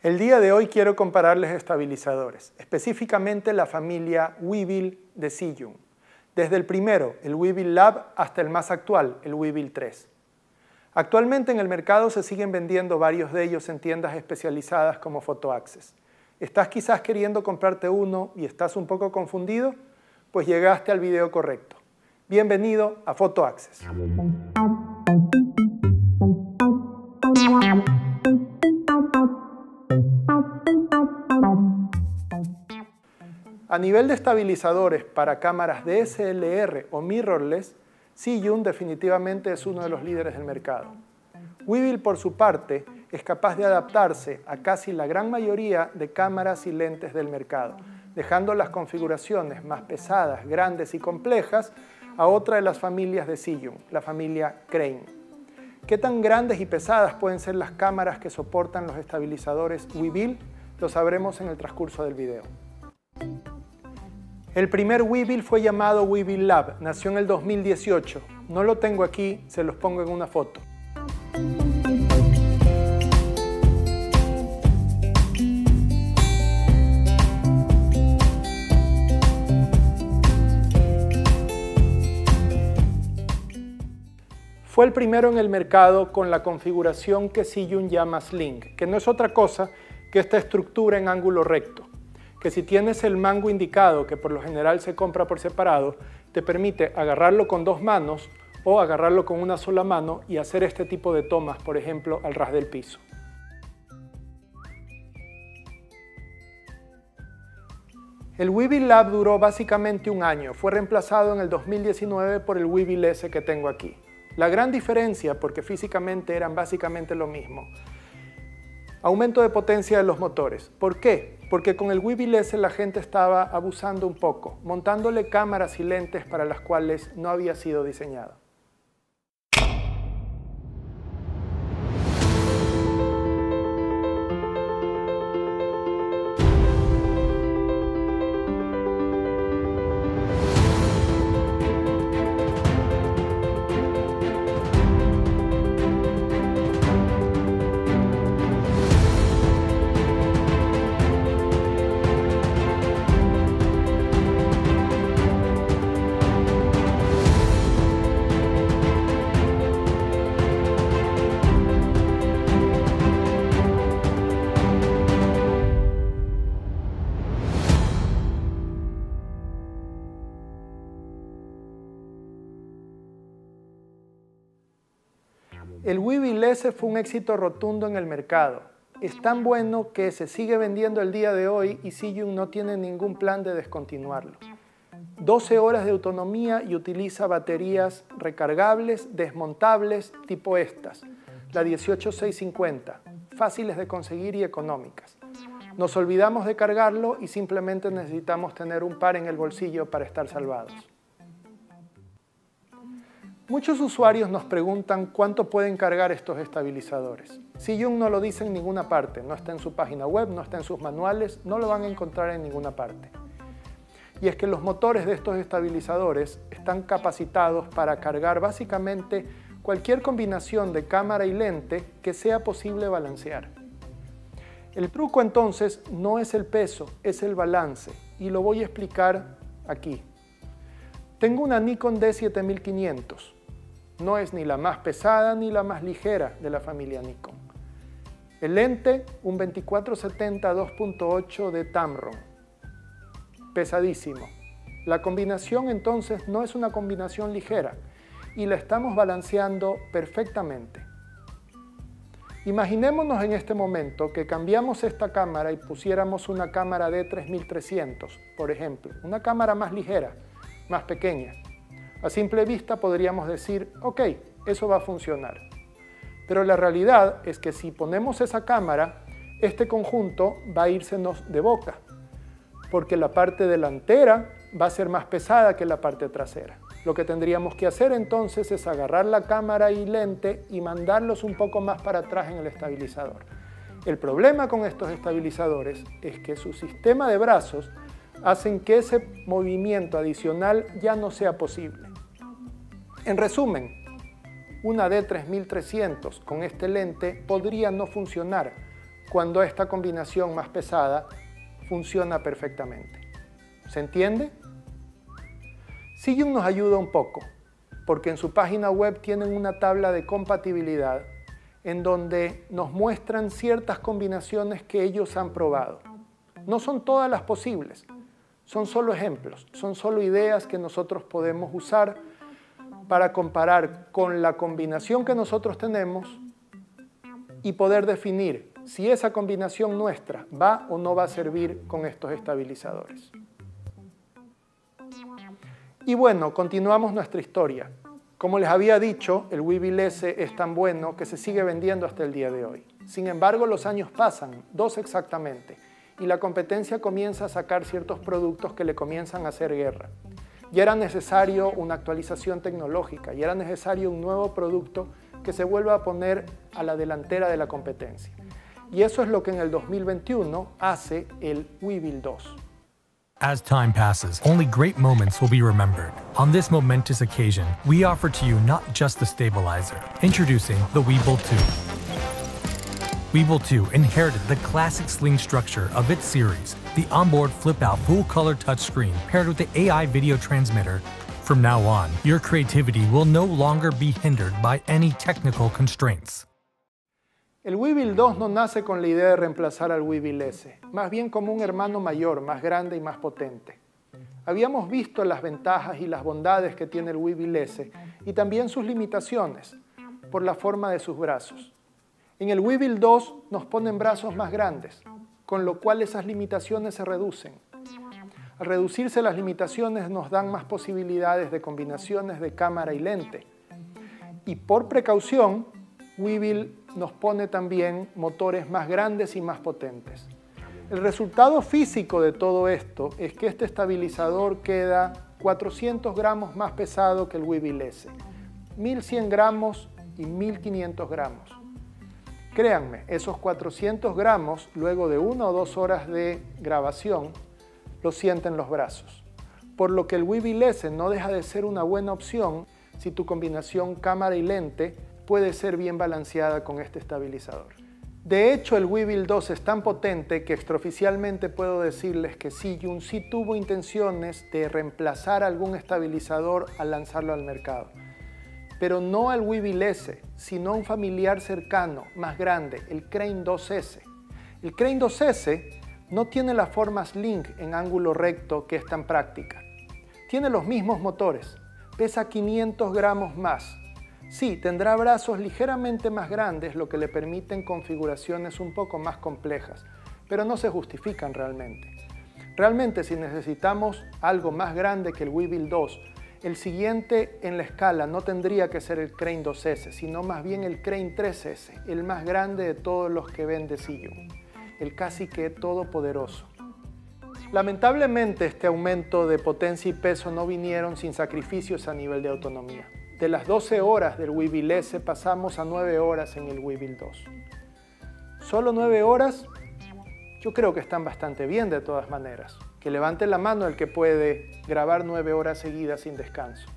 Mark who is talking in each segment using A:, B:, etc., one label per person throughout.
A: El día de hoy quiero compararles estabilizadores, específicamente la familia Weebill de Zhiyun, desde el primero, el Weebill Lab, hasta el más actual, el Weebill 3. Actualmente en el mercado se siguen vendiendo varios de ellos en tiendas especializadas como PhotoAccess. ¿Estás quizás queriendo comprarte uno y estás un poco confundido? Pues llegaste al video correcto. Bienvenido a PhotoAccess. A nivel de estabilizadores para cámaras DSLR o mirrorless, Zhiyun definitivamente es uno de los líderes del mercado. Weebill, por su parte, es capaz de adaptarse a casi la gran mayoría de cámaras y lentes del mercado, dejando las configuraciones más pesadas, grandes y complejas a otra de las familias de Zhiyun, la familia Crane. ¿Qué tan grandes y pesadas pueden ser las cámaras que soportan los estabilizadores Weebill? Lo sabremos en el transcurso del video. El primer Weebill fue llamado Weebill Lab, nació en el 2018. No lo tengo aquí, se los pongo en una foto. Fue el primero en el mercado con la configuración que Zhiyun llama Sling, que no es otra cosa que esta estructura en ángulo recto, que si tienes el mango indicado, que por lo general se compra por separado, te permite agarrarlo con dos manos o agarrarlo con una sola mano y hacer este tipo de tomas, por ejemplo, al ras del piso. El Weebill Lab duró básicamente un año, fue reemplazado en el 2019 por el Weebill S que tengo aquí. La gran diferencia, porque físicamente eran básicamente lo mismo, aumento de potencia de los motores. ¿Por qué? Porque con el Weebill S la gente estaba abusando un poco, montándole cámaras y lentes para las cuales no había sido diseñado. El Weebill S fue un éxito rotundo en el mercado. Es tan bueno que se sigue vendiendo el día de hoy y Zhiyun no tiene ningún plan de descontinuarlo. 12 horas de autonomía y utiliza baterías recargables, desmontables, tipo estas, la 18650, fáciles de conseguir y económicas. Nos olvidamos de cargarlo y simplemente necesitamos tener un par en el bolsillo para estar salvados. Muchos usuarios nos preguntan cuánto pueden cargar estos estabilizadores. Zhiyun no lo dice en ninguna parte, no está en su página web, no está en sus manuales, no lo van a encontrar en ninguna parte. Y es que los motores de estos estabilizadores están capacitados para cargar básicamente cualquier combinación de cámara y lente que sea posible balancear. El truco entonces no es el peso, es el balance, y lo voy a explicar aquí. Tengo una Nikon D7500. No es ni la más pesada ni la más ligera de la familia Nikon. El lente, un 2470 2.8 de Tamron. Pesadísimo. La combinación entonces no es una combinación ligera y la estamos balanceando perfectamente. Imaginémonos en este momento que cambiamos esta cámara y pusiéramos una cámara D3300, por ejemplo, una cámara más ligera, más pequeña. A simple vista podríamos decir, ok, eso va a funcionar. Pero la realidad es que si ponemos esa cámara, este conjunto va a írsenos de boca, porque la parte delantera va a ser más pesada que la parte trasera. Lo que tendríamos que hacer entonces es agarrar la cámara y lente y mandarlos un poco más para atrás en el estabilizador. El problema con estos estabilizadores es que su sistema de brazos hacen que ese movimiento adicional ya no sea posible. En resumen, una D3300 con este lente podría no funcionar cuando esta combinación más pesada funciona perfectamente. ¿Se entiende? Zhiyun nos ayuda un poco, porque en su página web tienen una tabla de compatibilidad en donde nos muestran ciertas combinaciones que ellos han probado. No son todas las posibles, son solo ejemplos, son solo ideas que nosotros podemos usar para comparar con la combinación que nosotros tenemos y poder definir si esa combinación nuestra va o no va a servir con estos estabilizadores. Y bueno, continuamos nuestra historia. Como les había dicho, el Weebill S es tan bueno que se sigue vendiendo hasta el día de hoy. Sin embargo, los años pasan, 2 exactamente, y la competencia comienza a sacar ciertos productos que le comienzan a hacer guerra. Ya era necesario una actualización tecnológica, ya era necesario un nuevo producto que se vuelva a poner a la delantera de la competencia. Y eso es lo que en el 2021 hace el Weebill 2.
B: As time passes, only great moments will be remembered. On this momentous occasion, we offer to you not just the stabilizer. Introducing the Weebill 2. Weebill 2 inherited the classic sling structure of its series, the onboard flip-out full-color touchscreen paired with the AI video transmitter. From now on, your creativity will no longer be hindered by any technical constraints.
A: El Weebill 2 no nace con la idea de reemplazar al Weebill S, más bien como un hermano mayor, más grande y más potente. Habíamos visto las ventajas y las bondades que tiene el Weebill S y también sus limitaciones por la forma de sus brazos. En el Weebill 2 nos ponen brazos más grandes, con lo cual esas limitaciones se reducen. Al reducirse las limitaciones nos dan más posibilidades de combinaciones de cámara y lente. Y por precaución, Weebill nos pone también motores más grandes y más potentes. El resultado físico de todo esto es que este estabilizador queda 400 gramos más pesado que el Weebill S, 1100 gramos y 1500 gramos. Créanme, esos 400 gramos, luego de 1 o 2 horas de grabación, lo sienten los brazos. Por lo que el Weebill S no deja de ser una buena opción si tu combinación cámara y lente puede ser bien balanceada con este estabilizador. De hecho, el Weebill 2 es tan potente que extraoficialmente puedo decirles que Zhiyun sí tuvo intenciones de reemplazar algún estabilizador al lanzarlo al mercado. Pero no al Weebill S, sino a un familiar cercano, más grande, el Crane 2S. El Crane 2S no tiene la forma sling en ángulo recto que es tan práctica. Tiene los mismos motores, pesa 500 gramos más. Sí, tendrá brazos ligeramente más grandes, lo que le permiten configuraciones un poco más complejas, pero no se justifican realmente. Realmente, si necesitamos algo más grande que el Weebill 2, el siguiente en la escala no tendría que ser el Crane 2S, sino más bien el Crane 3S, el más grande de todos los que vende Zhiyun, el casi que todopoderoso. Lamentablemente, este aumento de potencia y peso no vinieron sin sacrificios a nivel de autonomía. De las 12 horas del Weebill S pasamos a 9 horas en el Weebill 2. ¿Solo 9 horas? Yo creo que están bastante bien de todas maneras. Que levante la mano el que puede grabar 9 horas seguidas sin descanso.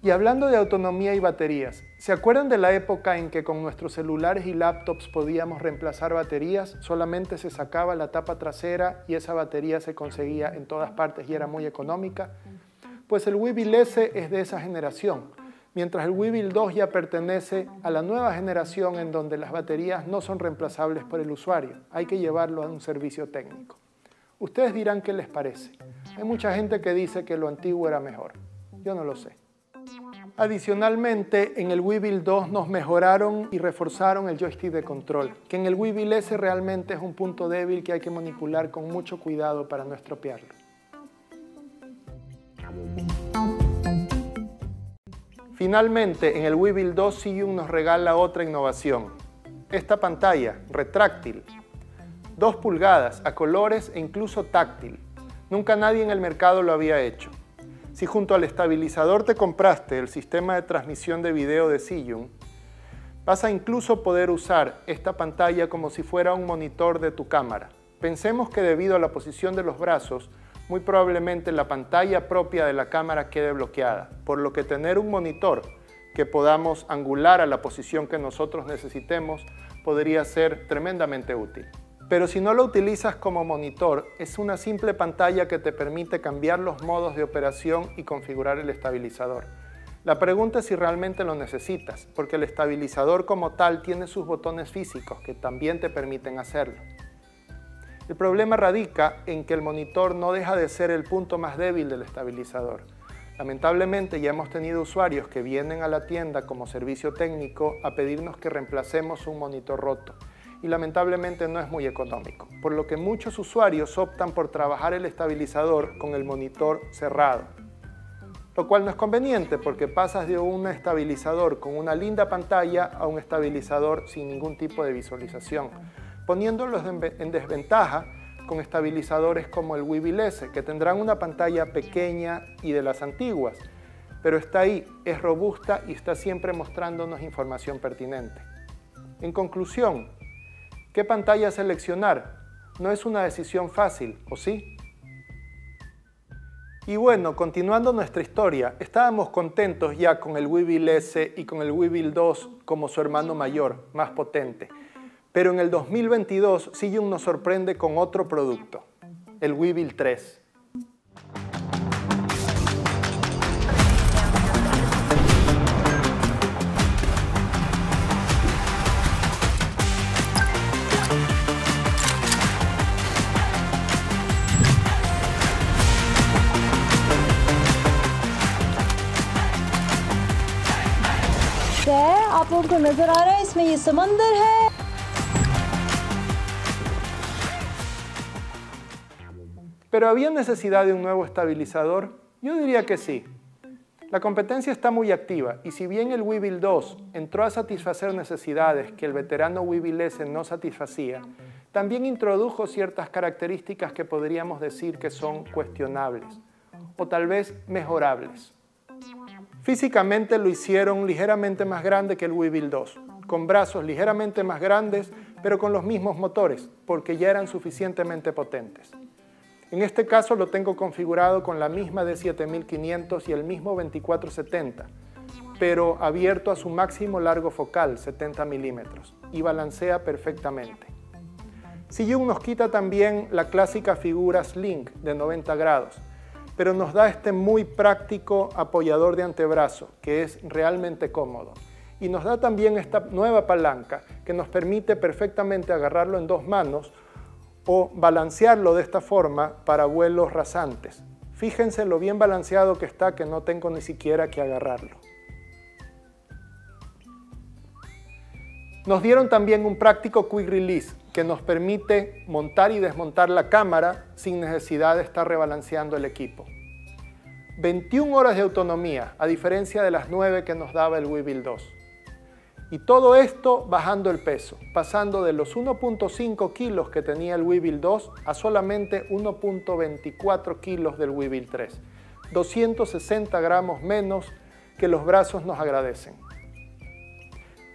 A: Y hablando de autonomía y baterías, ¿se acuerdan de la época en que con nuestros celulares y laptops podíamos reemplazar baterías? Solamente se sacaba la tapa trasera y esa batería se conseguía en todas partes y era muy económica. Pues el Weebill S es de esa generación, mientras el Weebill 2 ya pertenece a la nueva generación en donde las baterías no son reemplazables por el usuario, hay que llevarlo a un servicio técnico. Ustedes dirán qué les parece. Hay mucha gente que dice que lo antiguo era mejor. Yo no lo sé. Adicionalmente, en el Weebill 2 nos mejoraron y reforzaron el joystick de control, que en el Weebill S realmente es un punto débil que hay que manipular con mucho cuidado para no estropearlo. Finalmente, en el Weebill 2 Zhiyun nos regala otra innovación. Esta pantalla retráctil, 2 pulgadas, a colores e incluso táctil. Nunca nadie en el mercado lo había hecho. Si junto al estabilizador te compraste el sistema de transmisión de video de Zhiyun, vas a incluso poder usar esta pantalla como si fuera un monitor de tu cámara. Pensemos que debido a la posición de los brazos, muy probablemente la pantalla propia de la cámara quede bloqueada, por lo que tener un monitor que podamos angular a la posición que nosotros necesitemos podría ser tremendamente útil. Pero si no lo utilizas como monitor, es una simple pantalla que te permite cambiar los modos de operación y configurar el estabilizador. La pregunta es si realmente lo necesitas, porque el estabilizador como tal tiene sus botones físicos que también te permiten hacerlo. El problema radica en que el monitor no deja de ser el punto más débil del estabilizador. Lamentablemente ya hemos tenido usuarios que vienen a la tienda como servicio técnico a pedirnos que reemplacemos un monitor roto. Y lamentablemente no es muy económico, por lo que muchos usuarios optan por trabajar el estabilizador con el monitor cerrado. Lo cual no es conveniente porque pasas de un estabilizador con una linda pantalla a un estabilizador sin ningún tipo de visualización, poniéndolos en desventaja con estabilizadores como el Weebill S, que tendrán una pantalla pequeña y de las antiguas, pero está ahí, es robusta y está siempre mostrándonos información pertinente. En conclusión, ¿qué pantalla seleccionar? No es una decisión fácil, ¿o sí? Y bueno, continuando nuestra historia, estábamos contentos ya con el Weebill S y con el Weebill 2 como su hermano mayor, más potente. Pero en el 2022, Zhiyun nos sorprende con otro producto, el Weebill 3.
C: आप लोगों को नजर आ रहा है इसमें ये समंदर है।
A: ¿Pero había necesidad de un nuevo estabilizador? Yo diría que sí. La competencia está muy activa y si bien el Weebill 2 entró a satisfacer necesidades que el veterano Weebill S no satisfacía, también introdujo ciertas características que podríamos decir que son cuestionables o tal vez mejorables. Físicamente lo hicieron ligeramente más grande que el Weebill 2, con brazos ligeramente más grandes, pero con los mismos motores, porque ya eran suficientemente potentes. En este caso lo tengo configurado con la misma D7500 y el mismo 2470, pero abierto a su máximo largo focal, 70 milímetros, y balancea perfectamente. Zhiyun nos quita también la clásica figura Sling de 90 grados, pero nos da este muy práctico apoyador de antebrazo, que es realmente cómodo. Y nos da también esta nueva palanca, que nos permite perfectamente agarrarlo en dos manos o balancearlo de esta forma para vuelos rasantes. Fíjense lo bien balanceado que está, que no tengo ni siquiera que agarrarlo. Nos dieron también un práctico Quick Release, que nos permite montar y desmontar la cámara sin necesidad de estar rebalanceando el equipo. 21 horas de autonomía, a diferencia de las 9 que nos daba el Weebill 2. Y todo esto bajando el peso, pasando de los 1.5 kilos que tenía el Weebill 2 a solamente 1.24 kilos del Weebill 3. 260 gramos menos que los brazos nos agradecen.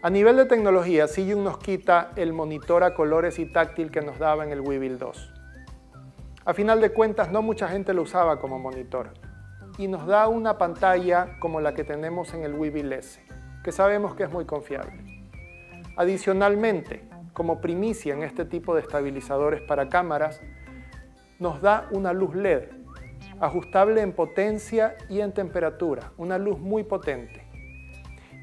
A: A nivel de tecnología, Zhiyun nos quita el monitor a colores y táctil que nos daba en el Weebill 2. A final de cuentas, no mucha gente lo usaba como monitor. Y nos da una pantalla como la que tenemos en el Weebill S, que sabemos que es muy confiable. Adicionalmente, como primicia en este tipo de estabilizadores para cámaras, nos da una luz LED, ajustable en potencia y en temperatura, una luz muy potente.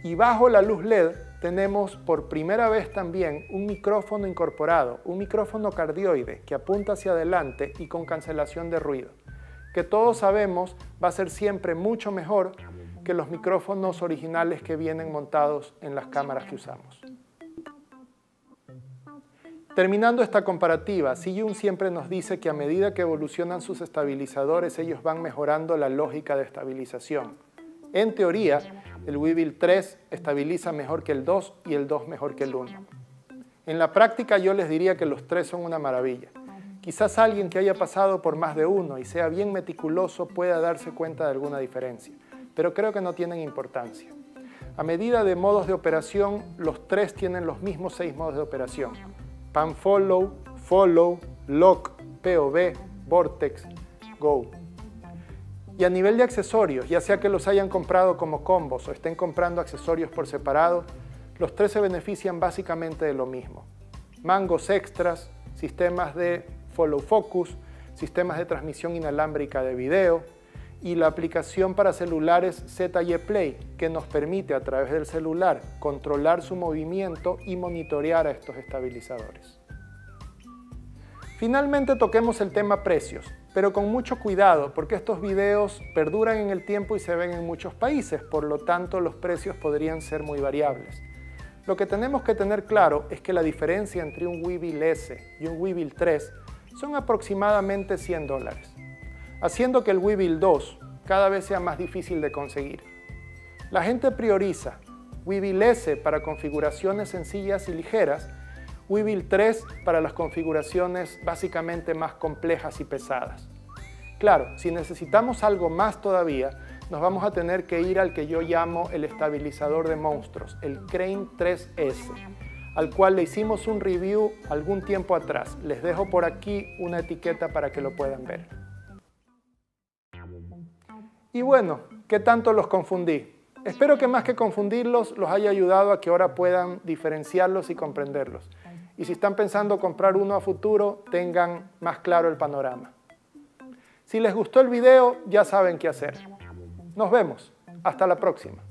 A: Y bajo la luz LED tenemos por primera vez también un micrófono incorporado, un micrófono cardioide que apunta hacia adelante y con cancelación de ruido, que todos sabemos va a ser siempre mucho mejor que los micrófonos originales que vienen montados en las cámaras que usamos. Terminando esta comparativa, Zhiyun siempre nos dice que a medida que evolucionan sus estabilizadores, ellos van mejorando la lógica de estabilización. En teoría, el Weebill 3 estabiliza mejor que el 2 y el 2 mejor que el 1. En la práctica yo les diría que los tres son una maravilla. Quizás alguien que haya pasado por más de uno y sea bien meticuloso pueda darse cuenta de alguna diferencia, pero creo que no tienen importancia. A medida de modos de operación, los tres tienen los mismos 6 modos de operación: Pan Follow, Follow, Lock, POV, Vortex, Go. Y a nivel de accesorios, ya sea que los hayan comprado como combos o estén comprando accesorios por separado, los tres se benefician básicamente de lo mismo. Mangos extras, sistemas de follow focus, sistemas de transmisión inalámbrica de video y la aplicación para celulares ZY Play, que nos permite a través del celular controlar su movimiento y monitorear a estos estabilizadores. Finalmente toquemos el tema precios, pero con mucho cuidado porque estos videos perduran en el tiempo y se ven en muchos países, por lo tanto los precios podrían ser muy variables. Lo que tenemos que tener claro es que la diferencia entre un Weebill S y un Weebill 3 son aproximadamente $100, haciendo que el Weebill 2 cada vez sea más difícil de conseguir. La gente prioriza Weebill S para configuraciones sencillas y ligeras, Weebill 3 para las configuraciones básicamente más complejas y pesadas. Claro, si necesitamos algo más todavía, nos vamos a tener que ir al que yo llamo el estabilizador de monstruos, el Crane 3S, al cual le hicimos un review algún tiempo atrás. Les dejo por aquí una etiqueta para que lo puedan ver. Y bueno, ¿qué tanto los confundí? Espero que más que confundirlos, los haya ayudado a que ahora puedan diferenciarlos y comprenderlos. Y si están pensando comprar uno a futuro, tengan más claro el panorama. Si les gustó el video, ya saben qué hacer. Nos vemos. Hasta la próxima.